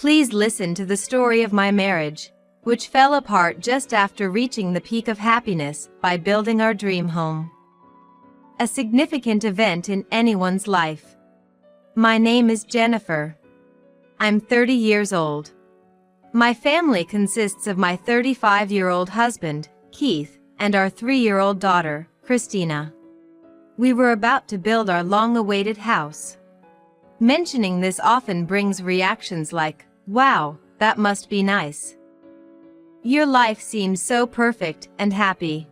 Please listen to the story of my marriage, which fell apart just after reaching the peak of happiness by building our dream home. A significant event in anyone's life. My name is Jennifer. I'm 30 years old. My family consists of my 35-year-old husband, Keith, and our 3-year-old daughter, Christina. We were about to build our long-awaited house. Mentioning this often brings reactions like, "Wow, that must be nice. Your life seems so perfect and happy."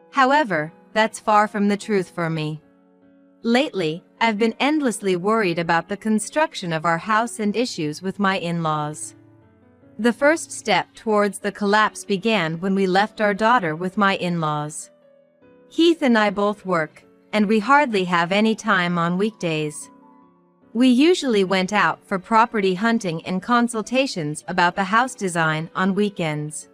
However, that's far from the truth for me. Lately, I've been endlessly worried about the construction of our house and issues with my in-laws. The first step towards the collapse began when we left our daughter with my in-laws. Keith and I both work, and we hardly have any time on weekdays. We usually went out for property hunting and consultations about the house design on weekends.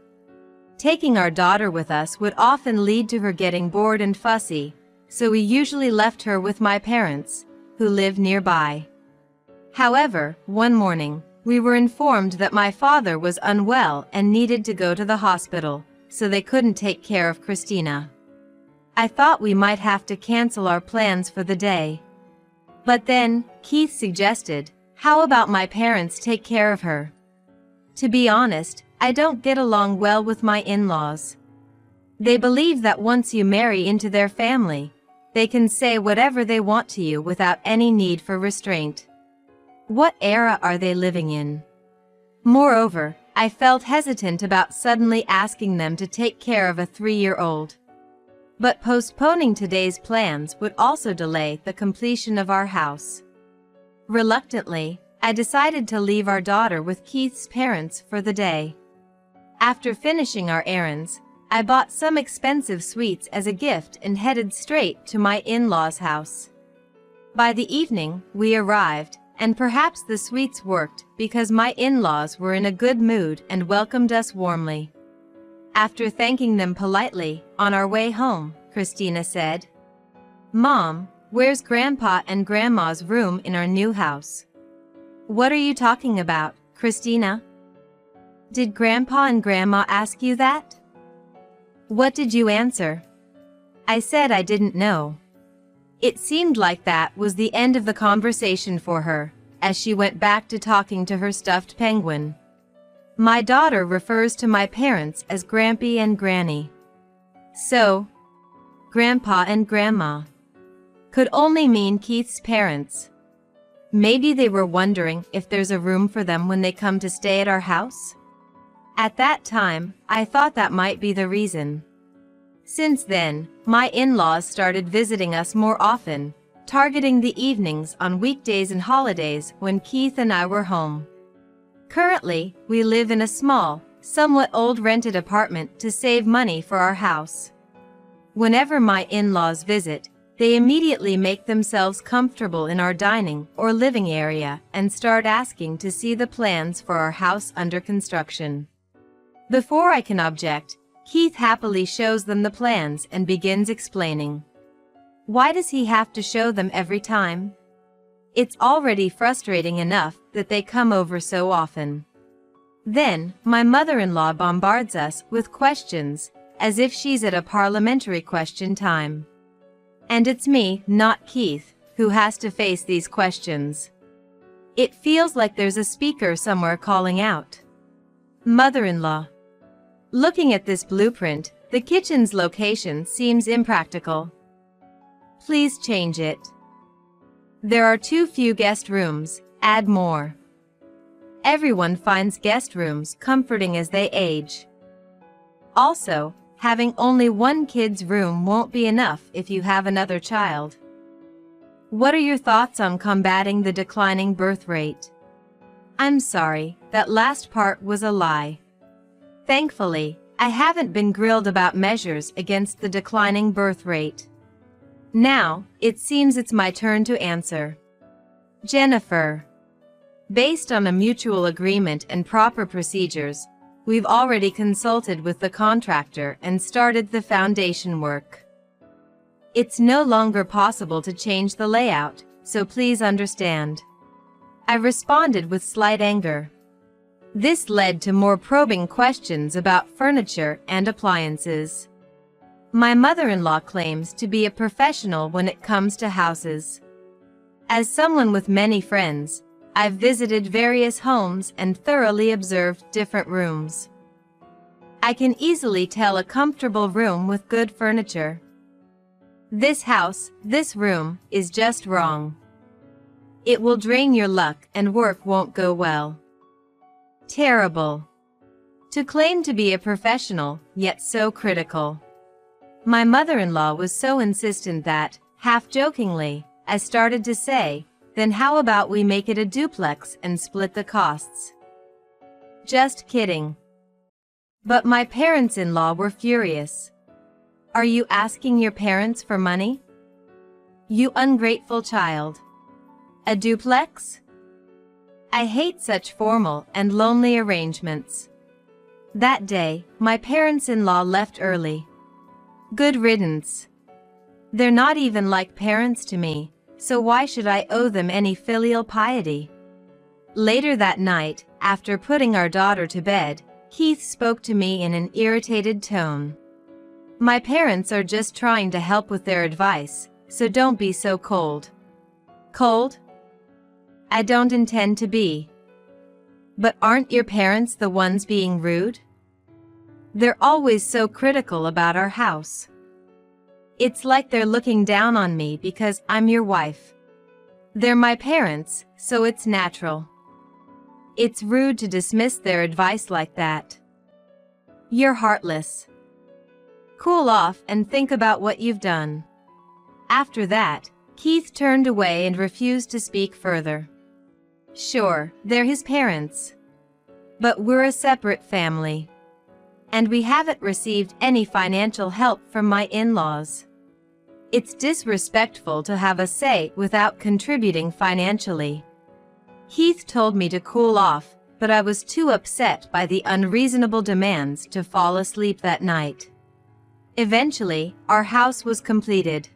Taking our daughter with us would often lead to her getting bored and fussy, so we usually left her with my parents, who live nearby. However, one morning, we were informed that my father was unwell and needed to go to the hospital, so they couldn't take care of Christina. I thought we might have to cancel our plans for the day. But then, Keith suggested, "How about my parents take care of her?" To be honest, I don't get along well with my in-laws. They believe that once you marry into their family, they can say whatever they want to you without any need for restraint. What era are they living in? Moreover, I felt hesitant about suddenly asking them to take care of a 3-year-old. But postponing today's plans would also delay the completion of our house. Reluctantly, I decided to leave our daughter with Keith's parents for the day. After finishing our errands, I bought some expensive sweets as a gift and headed straight to my in-laws' house. By the evening, we arrived, and perhaps the sweets worked because my in-laws were in a good mood and welcomed us warmly. After thanking them politely, on our way home, Christina said, "Mom, where's Grandpa and Grandma's room in our new house?" "What are you talking about, Christina? Did Grandpa and Grandma ask you that?" "What did you answer?" I said I didn't know. It seemed like that was the end of the conversation for her, as she went back to talking to her stuffed penguin. My daughter refers to my parents as Grampy and Granny. So, Grandpa and Grandma could only mean Keith's parents. Maybe they were wondering if there's a room for them when they come to stay at our house? At that time, I thought that might be the reason. Since then, my in-laws started visiting us more often, targeting the evenings on weekdays and holidays when Keith and I were home. Currently, we live in a small, somewhat old rented apartment to save money for our house. Whenever my in-laws visit, they immediately make themselves comfortable in our dining or living area and start asking to see the plans for our house under construction. Before I can object, Keith happily shows them the plans and begins explaining. Why does he have to show them every time? It's already frustrating enough that they come over so often. Then, my mother-in-law bombards us with questions, as if she's at a parliamentary question time. And it's me, not Keith, who has to face these questions. It feels like there's a speaker somewhere calling out. Mother-in-law. Looking at this blueprint, the kitchen's location seems impractical. Please change it. There are too few guest rooms, add more. Everyone finds guest rooms comforting as they age. Also, having only one kid's room won't be enough if you have another child. What are your thoughts on combating the declining birth rate? I'm sorry, that last part was a lie. Thankfully, I haven't been grilled about measures against the declining birth rate. Now, it seems it's my turn to answer. Jennifer. Based on a mutual agreement and proper procedures, we've already consulted with the contractor and started the foundation work. It's no longer possible to change the layout, so please understand. I responded with slight anger. This led to more probing questions about furniture and appliances. My mother-in-law claims to be a professional when it comes to houses. As someone with many friends, I've visited various homes and thoroughly observed different rooms. I can easily tell a comfortable room with good furniture. This house, this room, is just wrong. It will drain your luck and work won't go well. Terrible. To claim to be a professional, yet so critical. My mother-in-law was so insistent that, half-jokingly, I started to say, then how about we make it a duplex and split the costs? Just kidding. But my parents-in-law were furious. Are you asking your parents for money? You ungrateful child. A duplex? I hate such formal and lonely arrangements. That day, my parents-in-law left early. Good riddance. They're not even like parents to me, so why should I owe them any filial piety? Later that night, after putting our daughter to bed, Keith spoke to me in an irritated tone. My parents are just trying to help with their advice, so don't be so cold. Cold? I don't intend to be. But aren't your parents the ones being rude? They're always so critical about our house. It's like they're looking down on me because I'm your wife. They're my parents, so it's natural. It's rude to dismiss their advice like that. You're heartless. Cool off and think about what you've done. After that, Keith turned away and refused to speak further. Sure, they're his parents. But we're a separate family. And we haven't received any financial help from my in-laws. It's disrespectful to have a say without contributing financially. Keith told me to cool off, but I was too upset by the unreasonable demands to fall asleep that night. Eventually, our house was completed.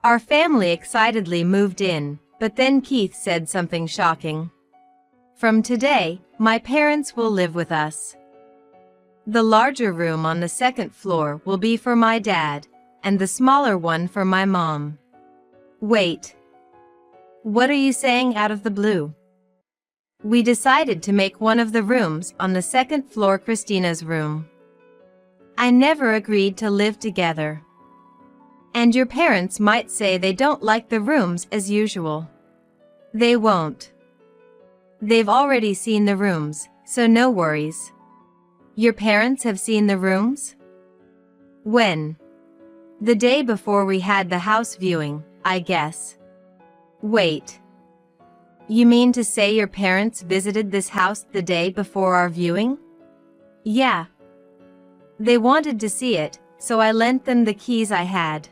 Our family excitedly moved in, but then Keith said something shocking. From today, my parents will live with us. The larger room on the second floor will be for my dad, and the smaller one for my mom. Wait. What are you saying out of the blue? We decided to make one of the rooms on the second floor Christina's room. I never agreed to live together. And your parents might say they don't like the rooms as usual. They won't. They've already seen the rooms, so no worries. Your parents have seen the rooms? When? The day before we had the house viewing, I guess. Wait. You mean to say your parents visited this house the day before our viewing? Yeah. They wanted to see it, so I lent them the keys I had.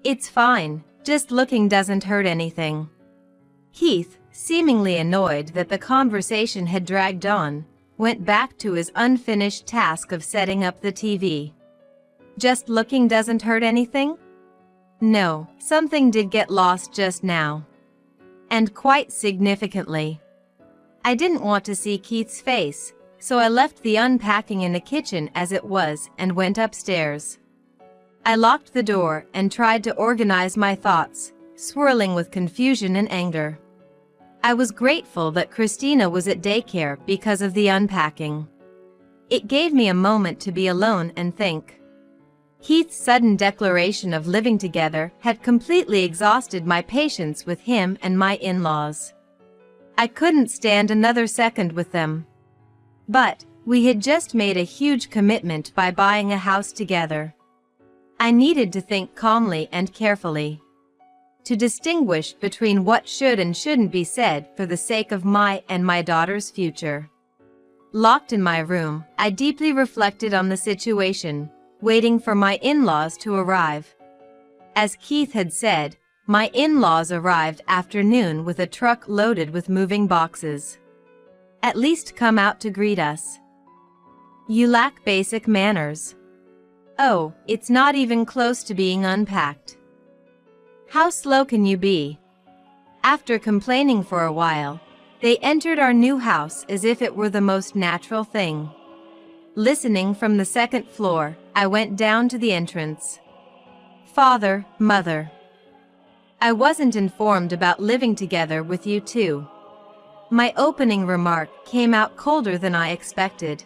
It's fine, just looking doesn't hurt anything. Keith, seemingly annoyed that the conversation had dragged on, went back to his unfinished task of setting up the TV. Just looking doesn't hurt anything? No, something did get lost just now. And quite significantly. I didn't want to see Keith's face, so I left the unpacking in the kitchen as it was and went upstairs. I locked the door and tried to organize my thoughts, swirling with confusion and anger. I was grateful that Christina was at daycare because of the unpacking. It gave me a moment to be alone and think. Keith's sudden declaration of living together had completely exhausted my patience with him and my in-laws. I couldn't stand another second with them. But we had just made a huge commitment by buying a house together. I needed to think calmly and carefully. To distinguish between what should and shouldn't be said for the sake of my and my daughter's future. Locked in my room, I deeply reflected on the situation, waiting for my in-laws to arrive. As Keith had said, my in-laws arrived after noon with a truck loaded with moving boxes. At least come out to greet us. You lack basic manners. Oh, it's not even close to being unpacked. How slow can you be? After complaining for a while, They entered our new house as if it were the most natural thing. Listening from the second floor, I went down to the entrance. Father, Mother. I wasn't informed about living together with you two. My opening remark came out colder than I expected.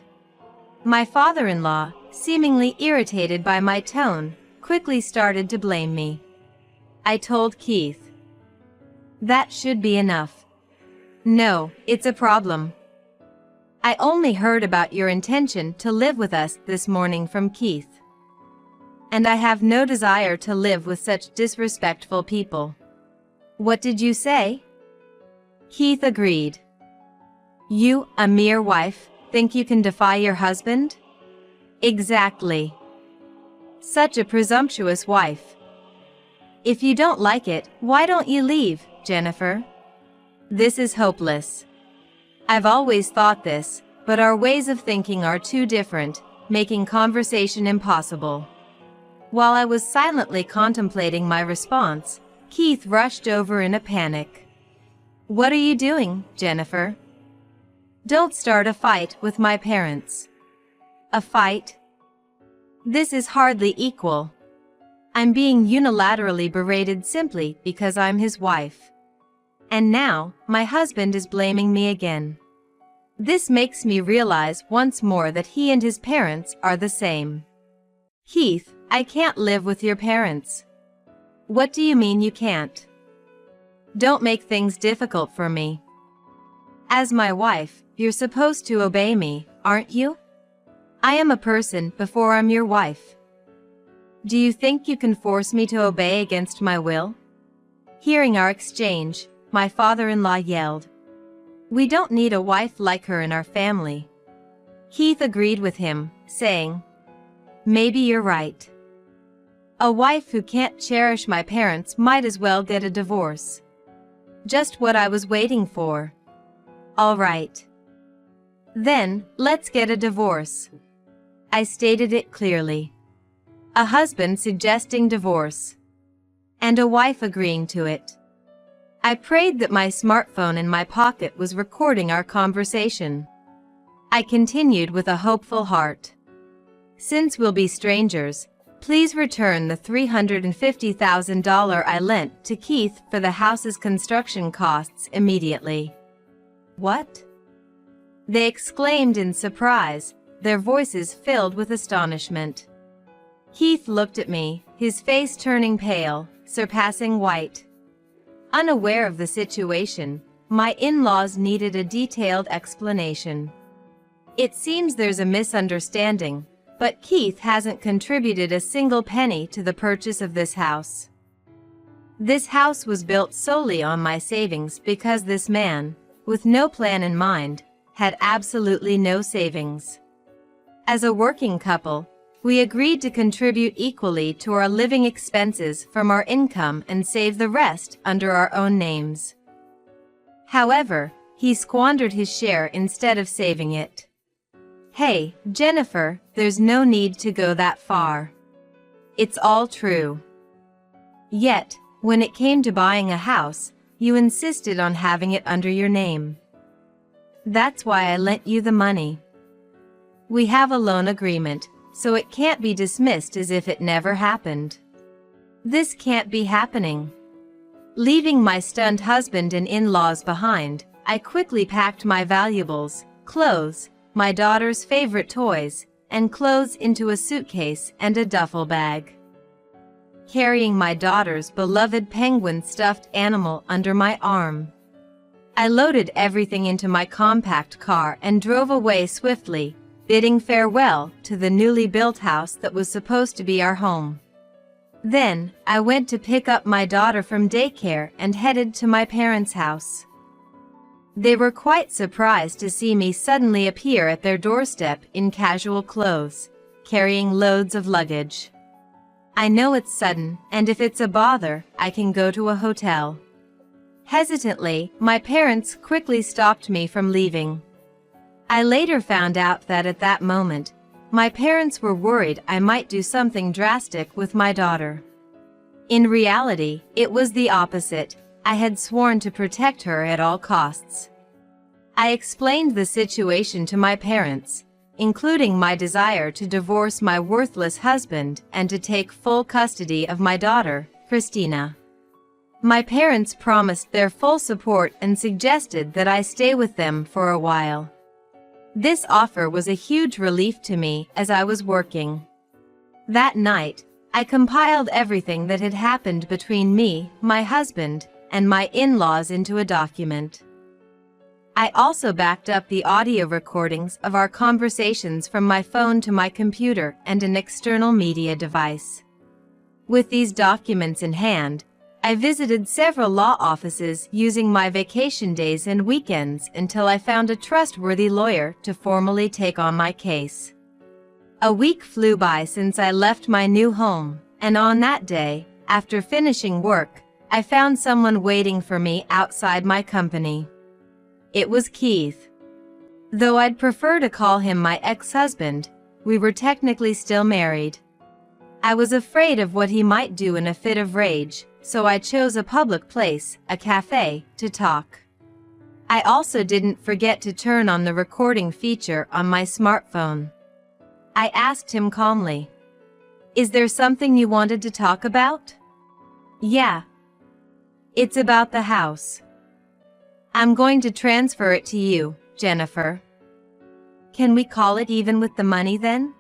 My father-in-law, seemingly irritated by my tone, quickly started to blame me. I told Keith. That should be enough. No, it's a problem. I only heard about your intention to live with us this morning from Keith. And I have no desire to live with such disrespectful people. What did you say? Keith agreed. You, a mere wife, think you can defy your husband? Exactly. Such a presumptuous wife. If you don't like it, why don't you leave, Jennifer? This is hopeless. I've always thought this, but our ways of thinking are too different, making conversation impossible. While I was silently contemplating my response, Keith rushed over in a panic. What are you doing, Jennifer? Don't start a fight with my parents. A fight? This is hardly equal. I'm being unilaterally berated simply because I'm his wife. And now, my husband is blaming me again. This makes me realize once more that he and his parents are the same. Keith, I can't live with your parents. What do you mean you can't? Don't make things difficult for me. As my wife, you're supposed to obey me, aren't you? I am a person before I'm your wife. Do you think you can force me to obey against my will? Hearing our exchange, my father-in-law yelled. We don't need a wife like her in our family. Keith agreed with him, saying, Maybe you're right. A wife who can't cherish my parents might as well get a divorce. Just what I was waiting for. All right. Then, let's get a divorce. I stated it clearly. A husband suggesting divorce. And a wife agreeing to it. I prayed that my smartphone in my pocket was recording our conversation. I continued with a hopeful heart. Since we'll be strangers, please return the $350,000 I lent to Keith for the house's construction costs immediately. What? They exclaimed in surprise, their voices filled with astonishment. Keith looked at me, his face turning pale, surpassing white. Unaware of the situation, my in-laws needed a detailed explanation. It seems there's a misunderstanding, but Keith hasn't contributed a single penny to the purchase of this house. This house was built solely on my savings because this man, with no plan in mind, had absolutely no savings. As a working couple, we agreed to contribute equally to our living expenses from our income and save the rest under our own names. However, he squandered his share instead of saving it. Hey, Jennifer, there's no need to go that far. It's all true. Yet, when it came to buying a house, you insisted on having it under your name. That's why I lent you the money. We have a loan agreement, so it can't be dismissed as if it never happened. This can't be happening. Leaving my stunned husband and in-laws behind, I quickly packed my valuables, clothes, my daughter's favorite toys, and clothes into a suitcase and a duffel bag. Carrying my daughter's beloved penguin stuffed animal under my arm, I loaded everything into my compact car and drove away swiftly, bidding farewell to the newly built house that was supposed to be our home. Then, I went to pick up my daughter from daycare and headed to my parents' house. They were quite surprised to see me suddenly appear at their doorstep in casual clothes, carrying loads of luggage. I know it's sudden, and if it's a bother, I can go to a hotel. Hesitantly, my parents quickly stopped me from leaving. I later found out that at that moment, my parents were worried I might do something drastic with my daughter. In reality, it was the opposite. I had sworn to protect her at all costs. I explained the situation to my parents, including my desire to divorce my worthless husband and to take full custody of my daughter, Christina. My parents promised their full support and suggested that I stay with them for a while. This offer was a huge relief to me as I was working. That night, I compiled everything that had happened between me, my husband, and my in-laws into a document. I also backed up the audio recordings of our conversations from my phone to my computer and an external media device. With these documents in hand, I visited several law offices using my vacation days and weekends until I found a trustworthy lawyer to formally take on my case. A week flew by since I left my new home, and on that day, after finishing work, I found someone waiting for me outside my company. It was Keith. Though I'd prefer to call him my ex-husband, we were technically still married. I was afraid of what he might do in a fit of rage, so I chose a public place, a cafe, to talk. I also didn't forget to turn on the recording feature on my smartphone. I asked him calmly, "Is there something you wanted to talk about?" "Yeah. It's about the house. I'm going to transfer it to you, Jennifer." "Can we call it even with the money then?"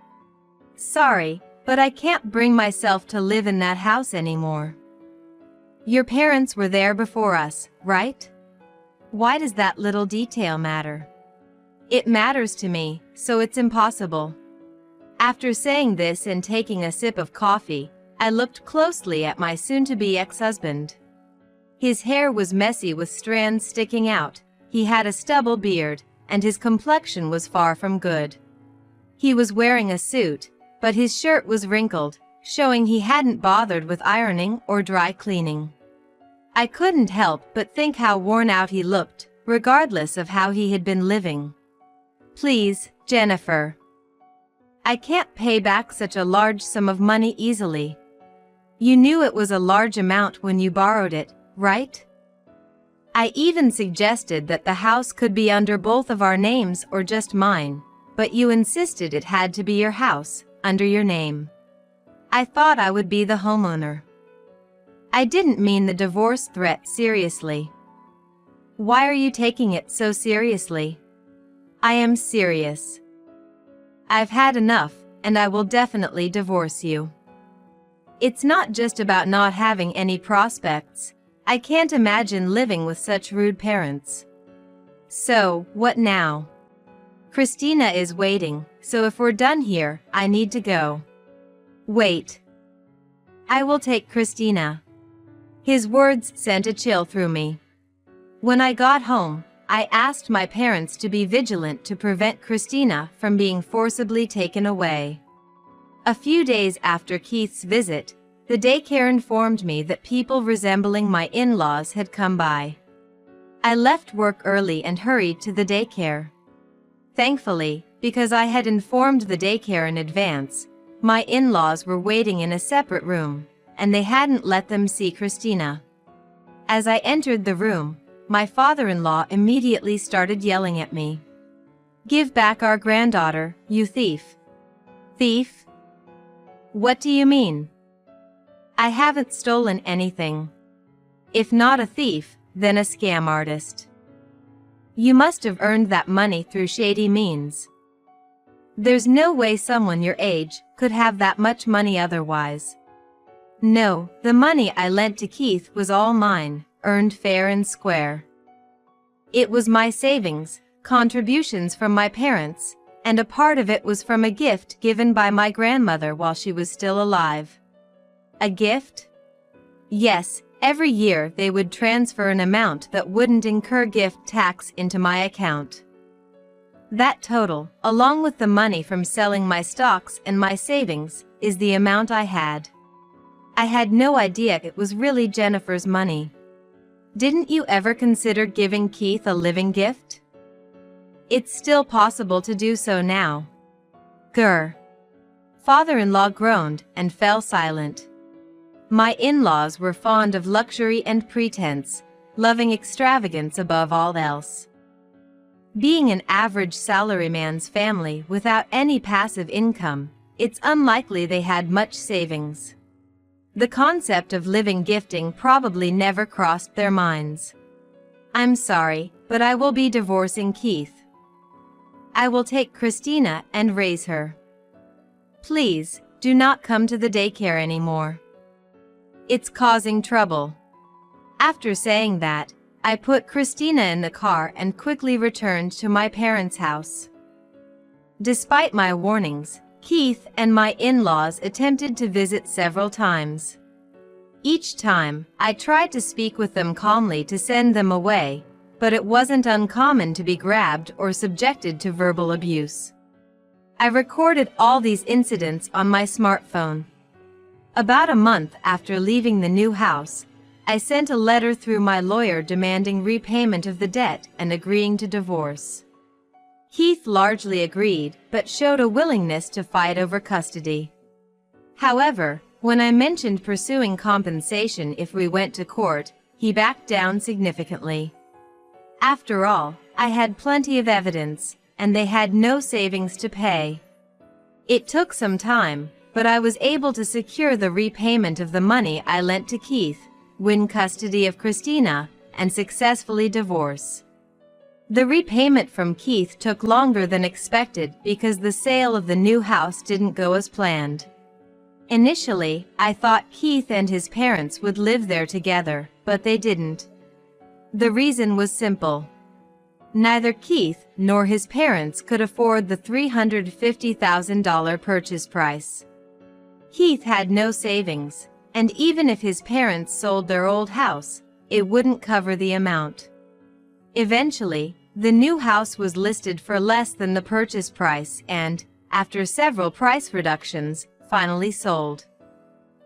"Sorry, but I can't bring myself to live in that house anymore." "Your parents were there before us, right?" "Why does that little detail matter?" "It matters to me, so it's impossible." After saying this and taking a sip of coffee, I looked closely at my soon-to-be ex-husband. His hair was messy with strands sticking out, he had a stubble beard, and his complexion was far from good. He was wearing a suit, but his shirt was wrinkled, showing he hadn't bothered with ironing or dry cleaning. I couldn't help but think how worn out he looked, regardless of how he had been living. "Please, Jennifer. I can't pay back such a large sum of money easily. You knew it was a large amount when you borrowed it, right?" I even suggested that the house could be under both of our names or just mine, but you insisted it had to be your house, under your name. I thought I would be the homeowner. I didn't mean the divorce threat seriously. "Why are you taking it so seriously?" "I am serious. I've had enough, and I will definitely divorce you. It's not just about not having any prospects. I can't imagine living with such rude parents." "So, what now?" "Christina is waiting, so if we're done here, I need to go." "Wait. I will take Christina." His words sent a chill through me. When I got home, I asked my parents to be vigilant to prevent Christina from being forcibly taken away. A few days after Keith's visit, the daycare informed me that people resembling my in-laws had come by. I left work early and hurried to the daycare. Thankfully, because I had informed the daycare in advance, my in-laws were waiting in a separate room, and they hadn't let them see Christina. As I entered the room, my father-in-law immediately started yelling at me. "Give back our granddaughter, you thief." "Thief? What do you mean?" "I haven't stolen anything. If not a thief, then a scam artist. You must have earned that money through shady means. There's no way someone your age could have that much money otherwise." "No, the money I lent to Keith was all mine, earned fair and square. It was my savings, contributions from my parents, and a part of it was from a gift given by my grandmother while she was still alive." "A gift?" "Yes, every year they would transfer an amount that wouldn't incur gift tax into my account. That total, along with the money from selling my stocks and my savings, is the amount I had. I had no idea it was really Jennifer's money." "Didn't you ever consider giving Keith a living gift?" "It's still possible to do so now." Grr. Father-in-law groaned and fell silent. My in-laws were fond of luxury and pretense, loving extravagance above all else. Being an average salaryman's family without any passive income, it's unlikely they had much savings. The concept of living gifting probably never crossed their minds. I'm sorry, but I will be divorcing Keith. I will take Christina and raise her. Please, do not come to the daycare anymore. It's causing trouble. After saying that, I put Christina in the car and quickly returned to my parents' house. Despite my warnings, Keith and my in-laws attempted to visit several times. Each time, I tried to speak with them calmly to send them away, but it wasn't uncommon to be grabbed or subjected to verbal abuse. I recorded all these incidents on my smartphone. About a month after leaving the new house, I sent a letter through my lawyer demanding repayment of the debt and agreeing to divorce. Keith largely agreed, but showed a willingness to fight over custody. However, when I mentioned pursuing compensation if we went to court, he backed down significantly. After all, I had plenty of evidence, and they had no savings to pay. It took some time, but I was able to secure the repayment of the money I lent to Keith, win custody of Christina, and successfully divorce. The repayment from Keith took longer than expected because the sale of the new house didn't go as planned. Initially, I thought Keith and his parents would live there together, but they didn't. The reason was simple. Neither Keith nor his parents could afford the $350,000 purchase price. Keith had no savings, and even if his parents sold their old house, it wouldn't cover the amount. Eventually, the new house was listed for less than the purchase price and, after several price reductions, finally sold.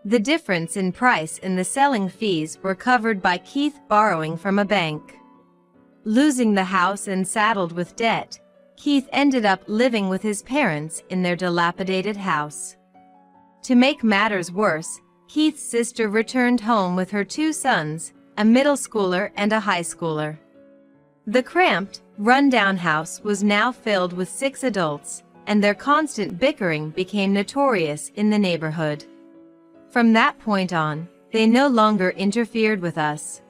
The difference in price and the selling fees were covered by Keith borrowing from a bank. Losing the house and saddled with debt, Keith ended up living with his parents in their dilapidated house. To make matters worse, Keith's sister returned home with her two sons, a middle schooler and a high schooler. The cramped, run-down house was now filled with 6 adults, and their constant bickering became notorious in the neighborhood. From that point on, they no longer interfered with us.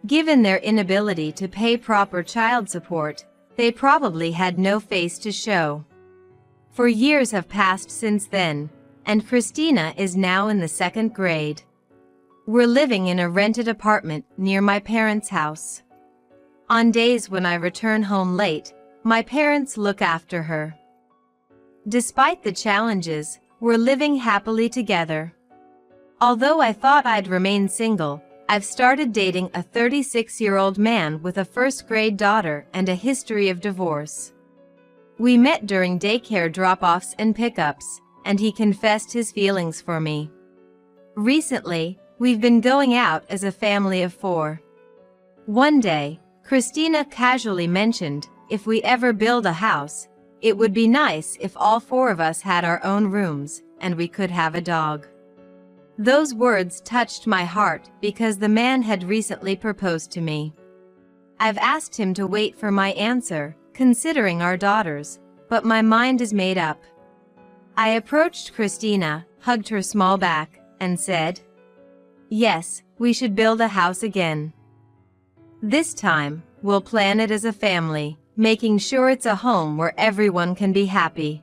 Given their inability to pay proper child support, they probably had no face to show. For years have passed since then, and Christina is now in the 2nd grade. We're living in a rented apartment near my parents' house. On days when I return home late, my parents look after her. Despite the challenges, we're living happily together. Although I thought I'd remain single, I've started dating a 36-year-old man with a 1st-grade daughter and a history of divorce. We met during daycare drop-offs and pickups, and he confessed his feelings for me. Recently, we've been going out as a family of 4. One day, Christina casually mentioned, if we ever build a house, it would be nice if all 4 of us had our own rooms, and we could have a dog. Those words touched my heart because the man had recently proposed to me. I've asked him to wait for my answer, considering our daughters, but my mind is made up. I approached Christina, hugged her small back, and said, "Yes, we should build a house again. This time, we'll plan it as a family, making sure it's a home where everyone can be happy."